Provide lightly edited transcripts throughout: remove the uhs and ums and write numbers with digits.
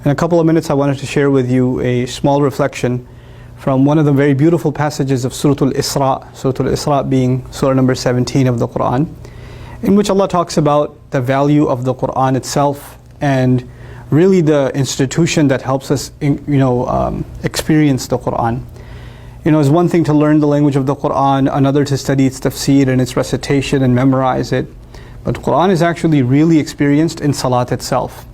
In a couple of minutes I wanted to share with you a small reflection from one of the very beautiful passages of Surah Al-Isra, Surah Al-Isra being Surah number 17 of the Quran, in which Allah talks about the value of the Quran itself and really the institution that helps us experience the Quran. It's one thing to learn the language of the Quran, another to study its tafsir and its recitation and memorize it. But Quran is actually really experienced in salat itself.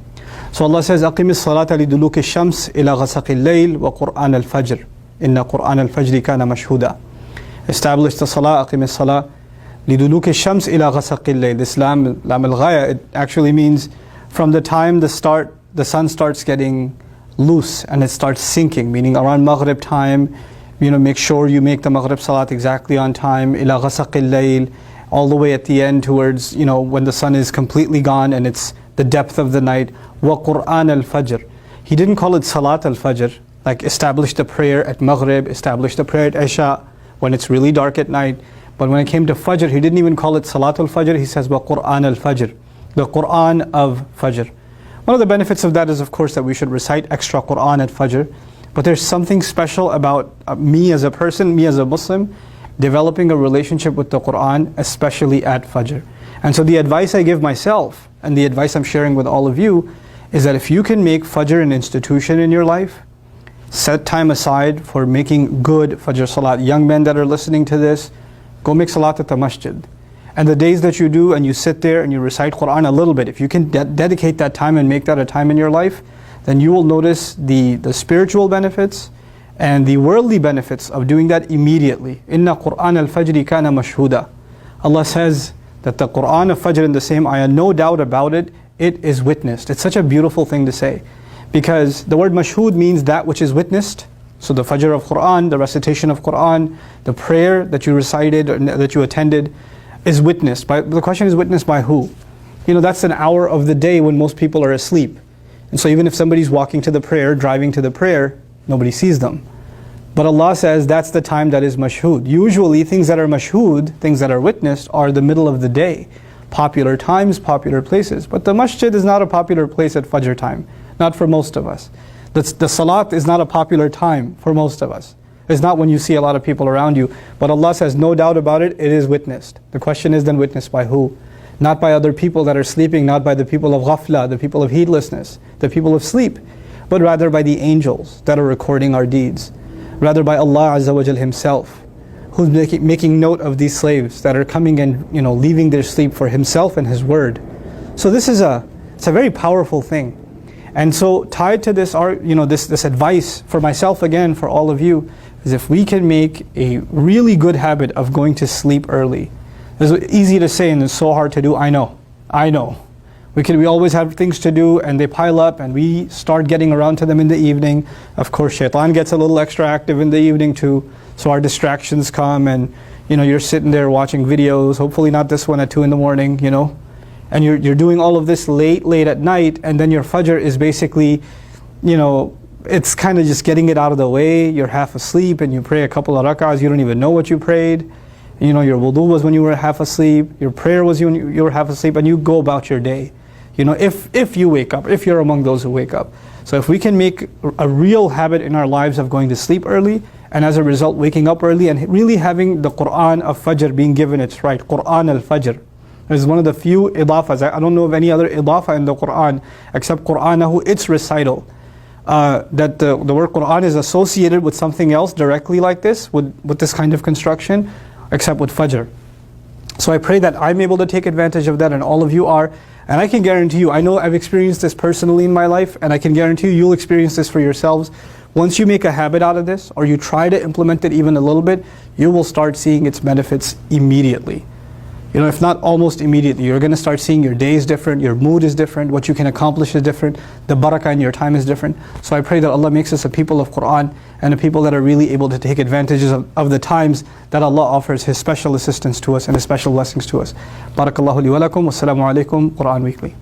So Allah says, أَقِمِ الصَّلَاةَ لِدُلُوكِ الشَّمْسِ إِلَى غَسَقِ اللَّيْلِ وَقُرْآنَ الْفَجْرِ إِنَّ قُرْآنَ الْفَجْرِ كَانَ مَشْهُودًا. Establish the salah, أقِمِ الصَّلَاةَ لِدُلُوكِ الشَّمْسِ إِلَى غَسَقِ اللَّيْلِ. This lam al-ghaya, it actually means from the time the sun starts getting loose and it starts sinking, meaning around Maghrib time, make sure you make the Maghrib salat exactly on time, إِلَى غَسَقِ اللَّيْلِ, all the way at the end towards, when the sun is completely gone and it's the depth of the night. وَقُرْآنَ الْفَجْرِ. He didn't call it Salat al-Fajr, like establish the prayer at Maghrib, establish the prayer at Isha, when it's really dark at night. But when it came to Fajr, he didn't even call it Salat al-Fajr, he says وَقُرْآنَ الْفَجْرِ, the Qur'an of Fajr. One of the benefits of that is, of course, that we should recite extra Qur'an at Fajr. But there's something special about me as a person, me as a Muslim, developing a relationship with the Qur'an, especially at Fajr. And so the advice I give myself, and the advice I'm sharing with all of you, is that if you can make Fajr an institution in your life, set time aside for making good Fajr Salat. Young men that are listening to this, go make Salat at the masjid. And the days that you do and you sit there and you recite Qur'an a little bit, if you can dedicate that time and make that a time in your life, then you will notice the spiritual benefits and the worldly benefits of doing that immediately. Inna Qur'an al-Fajri kana mashhuda. Allah says that the Qur'an of Fajr in the same ayah, no doubt about it, it is witnessed. It's such a beautiful thing to say, because the word mashhud means that which is witnessed. So the Fajr of Qur'an, the recitation of Qur'an, the prayer that you recited or that you attended is witnessed. The question is, witnessed by who? That's an hour of the day when most people are asleep. And so even if somebody's walking to the prayer, driving to the prayer, nobody sees them. But Allah says that's the time that is mashhud. Usually things that are mashhud, things that are witnessed, are the middle of the day. Popular times, popular places. But the masjid is not a popular place at Fajr time. Not for most of us. The salat is not a popular time for most of us. It's not when you see a lot of people around you. But Allah says, no doubt about it, it is witnessed. The question is then, witnessed by who? Not by other people that are sleeping, not by the people of ghafla, the people of heedlessness, the people of sleep, but rather by the angels that are recording our deeds. Rather by Allah Azza wa Jal Himself, who's making note of these slaves that are coming and leaving their sleep for Himself and His word. So it's a very powerful thing. And so tied to this, this advice for myself, again for all of you, is if we can make a really good habit of going to sleep early. It's easy to say and it's so hard to do. I know. We always have things to do and they pile up and we start getting around to them in the evening. Of course, shaitan gets a little extra active in the evening too. So our distractions come and you're sitting there watching videos, hopefully not this one at 2 in the morning, and you're doing all of this late at night, and then your Fajr is basically, it's kind of just getting it out of the way. You're half asleep and you pray a couple of rak'ahs, you don't even know what you prayed. Your wudu was when you were half asleep, your prayer was when you were half asleep, and you go about your day. If you wake up, if you're among those who wake up. So if we can make a real habit in our lives of going to sleep early, and as a result waking up early and really having the Qur'an of Fajr being given its right, Qur'an al-Fajr. It's one of the few idafas. I don't know of any other idafa in the Qur'an except Qur'anahu, its recital. That the word Qur'an is associated with something else directly like this, with this kind of construction, except with Fajr. So I pray that I'm able to take advantage of that, and all of you are. And I can guarantee you, I know I've experienced this personally in my life, and I can guarantee you, you'll experience this for yourselves. Once you make a habit out of this, or you try to implement it even a little bit, you will start seeing its benefits immediately. If not almost immediately, you're going to start seeing your day is different, your mood is different, what you can accomplish is different, the barakah in your time is different. So I pray that Allah makes us a people of Qur'an, and a people that are really able to take advantages of the times that Allah offers His special assistance to us and His special blessings to us. Barakallahu li wa lakum, wassalamu alaikum, Qur'an Weekly.